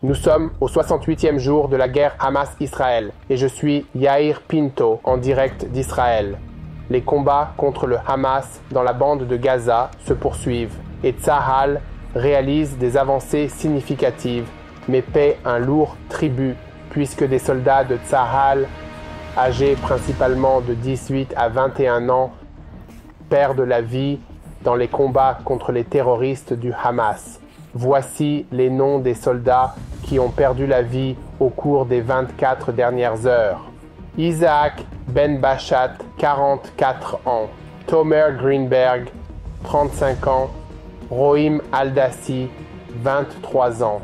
Nous sommes au 68e jour de la guerre Hamas-Israël et je suis Yair Pinto en direct d'Israël. Les combats contre le Hamas dans la bande de Gaza se poursuivent et Tsahal réalise des avancées significatives mais paie un lourd tribut puisque des soldats de Tsahal, âgés principalement de 18 à 21 ans, perdent la vie dans les combats contre les terroristes du Hamas. Voici les noms des soldats qui ont perdu la vie au cours des 24 dernières heures. Isaac Ben Bashat, 44 ans. Tomer Greenberg, 35 ans. Rohim Aldassi, 23 ans.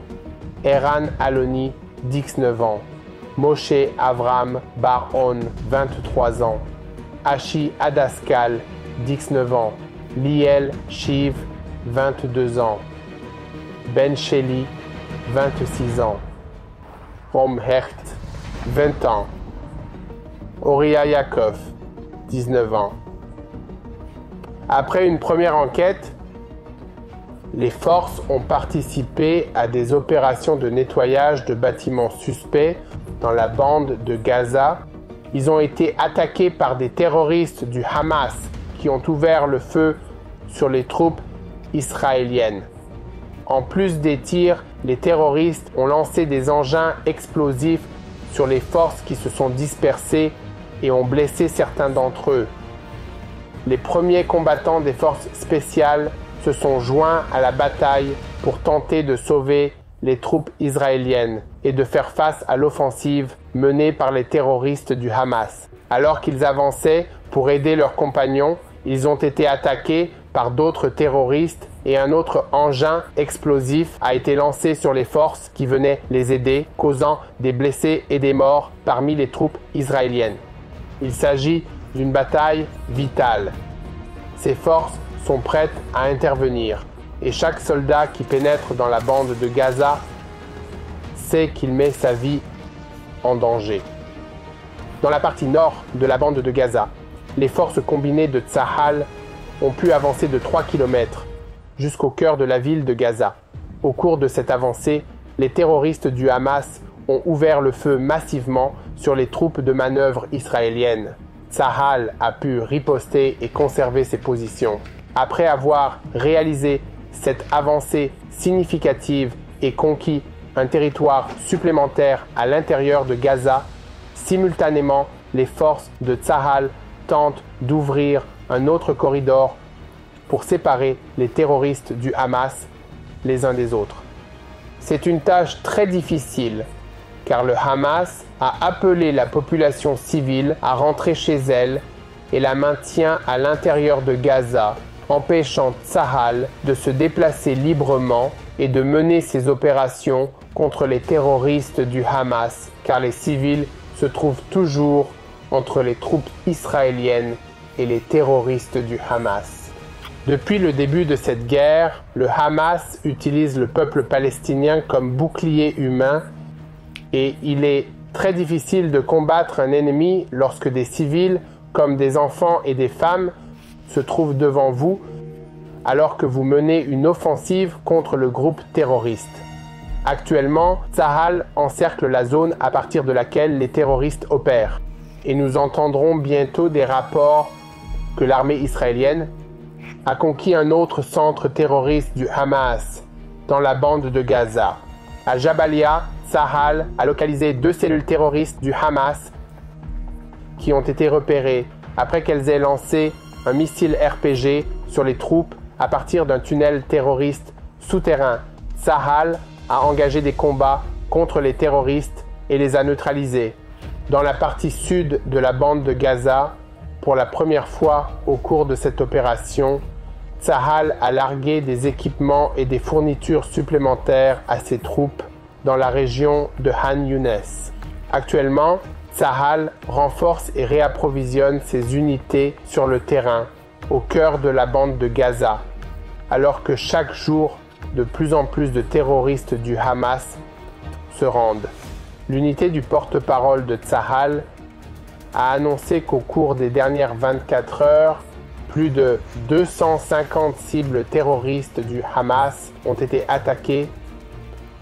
Eran Aloni, 19 ans. Moshe Avram Bar-On, 23 ans. Ashi Adaskal, 19 ans. Liel Shiv, 22 ans. Ben Sheli, 26 ans. Rom Hecht, 20 ans. Oria Yaakov, 19 ans. Après une première enquête, les forces ont participé à des opérations de nettoyage de bâtiments suspects dans la bande de Gaza. Ils ont été attaqués par des terroristes du Hamas qui ont ouvert le feu sur les troupes israéliennes. En plus des tirs, les terroristes ont lancé des engins explosifs sur les forces qui se sont dispersées et ont blessé certains d'entre eux. Les premiers combattants des forces spéciales se sont joints à la bataille pour tenter de sauver les troupes israéliennes et de faire face à l'offensive menée par les terroristes du Hamas. Alors qu'ils avançaient pour aider leurs compagnons, ils ont été attaqués par d'autres terroristes et un autre engin explosif a été lancé sur les forces qui venaient les aider, causant des blessés et des morts parmi les troupes israéliennes. Il s'agit d'une bataille vitale. Ces forces sont prêtes à intervenir et chaque soldat qui pénètre dans la bande de Gaza sait qu'il met sa vie en danger. Dans la partie nord de la bande de Gaza, les forces combinées de Tsahal ont pu avancer de 3 km jusqu'au cœur de la ville de Gaza. Au cours de cette avancée, les terroristes du Hamas ont ouvert le feu massivement sur les troupes de manœuvre israéliennes. Tsahal a pu riposter et conserver ses positions. Après avoir réalisé cette avancée significative et conquis un territoire supplémentaire à l'intérieur de Gaza, simultanément, les forces de Tsahal tentent d'ouvrir un autre corridor pour séparer les terroristes du Hamas les uns des autres. C'est une tâche très difficile car le Hamas a appelé la population civile à rentrer chez elle et la maintient à l'intérieur de Gaza, empêchant Tsahal de se déplacer librement et de mener ses opérations contre les terroristes du Hamas, car les civils se trouvent toujours entre les troupes israéliennes et les terroristes du Hamas. Depuis le début de cette guerre, le Hamas utilise le peuple palestinien comme bouclier humain et il est très difficile de combattre un ennemi lorsque des civils, comme des enfants et des femmes, se trouvent devant vous alors que vous menez une offensive contre le groupe terroriste. Actuellement, Tsahal encercle la zone à partir de laquelle les terroristes opèrent. Et nous entendrons bientôt des rapports que l'armée israélienne a conquis un autre centre terroriste du Hamas dans la bande de Gaza. À Jabalia, Tsahal a localisé 2 cellules terroristes du Hamas qui ont été repérées après qu'elles aient lancé un missile RPG sur les troupes à partir d'un tunnel terroriste souterrain. Tsahal a engagé des combats contre les terroristes et les a neutralisés. Dans la partie sud de la bande de Gaza, pour la première fois au cours de cette opération, Tsahal a largué des équipements et des fournitures supplémentaires à ses troupes dans la région de Han Younes. Actuellement, Tsahal renforce et réapprovisionne ses unités sur le terrain, au cœur de la bande de Gaza, alors que chaque jour, de plus en plus de terroristes du Hamas se rendent. L'unité du porte-parole de Tsahal a annoncé qu'au cours des dernières 24 heures, plus de 250 cibles terroristes du Hamas ont été attaquées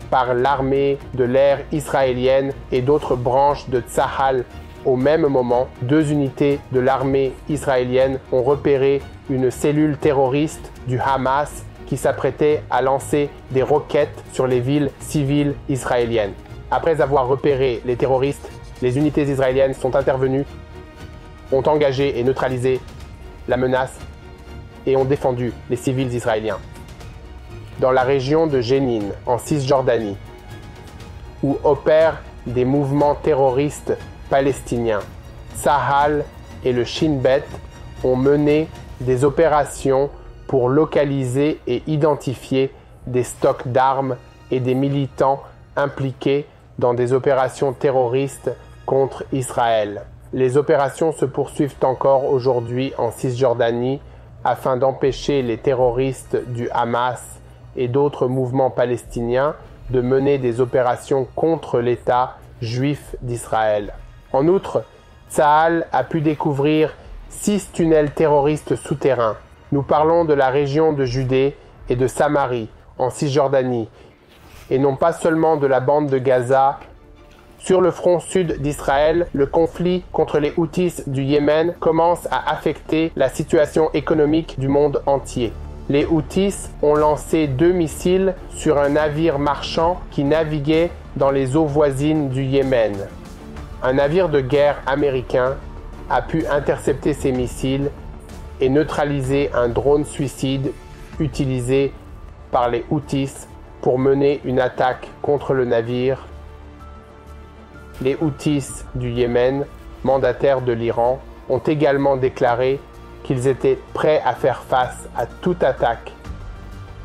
par l'armée de l'air israélienne et d'autres branches de Tsahal. Au même moment, 2 unités de l'armée israélienne ont repéré une cellule terroriste du Hamas qui s'apprêtait à lancer des roquettes sur les villes civiles israéliennes. Après avoir repéré les terroristes, les unités israéliennes sont intervenues, ont engagé et neutralisé la menace et ont défendu les civils israéliens. Dans la région de Jénine, en Cisjordanie, où opèrent des mouvements terroristes palestiniens, Tsahal et le Shin Bet ont mené des opérations pour localiser et identifier des stocks d'armes et des militants impliqués dans des opérations terroristes contre Israël. Les opérations se poursuivent encore aujourd'hui en Cisjordanie afin d'empêcher les terroristes du Hamas et d'autres mouvements palestiniens de mener des opérations contre l'État juif d'Israël. En outre, Tsahal a pu découvrir 6 tunnels terroristes souterrains. Nous parlons de la région de Judée et de Samarie, en Cisjordanie, et non pas seulement de la bande de Gaza. Sur le front sud d'Israël, le conflit contre les Houthis du Yémen commence à affecter la situation économique du monde entier. Les Houthis ont lancé 2 missiles sur un navire marchand qui naviguait dans les eaux voisines du Yémen. Un navire de guerre américain a pu intercepter ces missiles et neutraliser un drone suicide utilisé par les Houthis pour mener une attaque contre le navire. Les Houthis du Yémen, mandataires de l'Iran, ont également déclaré qu'ils étaient prêts à faire face à toute attaque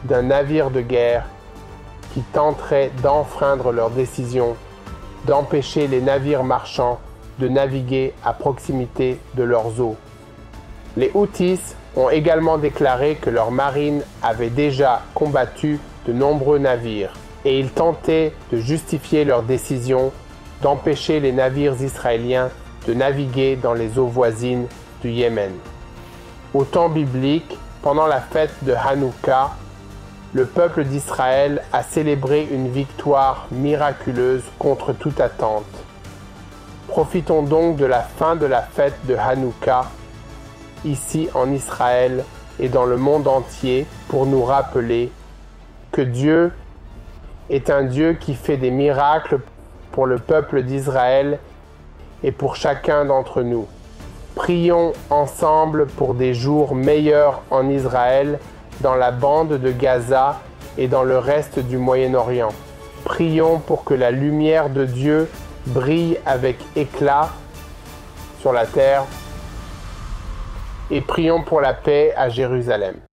d'un navire de guerre qui tenterait d'enfreindre leur décision d'empêcher les navires marchands de naviguer à proximité de leurs eaux. Les Houthis ont également déclaré que leur marine avait déjà combattu de nombreux navires et ils tentaient de justifier leur décision d'empêcher les navires israéliens de naviguer dans les eaux voisines du Yémen. Au temps biblique, pendant la fête de Hanouka, le peuple d'Israël a célébré une victoire miraculeuse contre toute attente. Profitons donc de la fin de la fête de Hanouka, ici en Israël et dans le monde entier, pour nous rappeler que Dieu est un Dieu qui fait des miracles pour le peuple d'Israël et pour chacun d'entre nous. Prions ensemble pour des jours meilleurs en Israël, dans la bande de Gaza et dans le reste du Moyen-Orient. Prions pour que la lumière de Dieu brille avec éclat sur la terre et prions pour la paix à Jérusalem.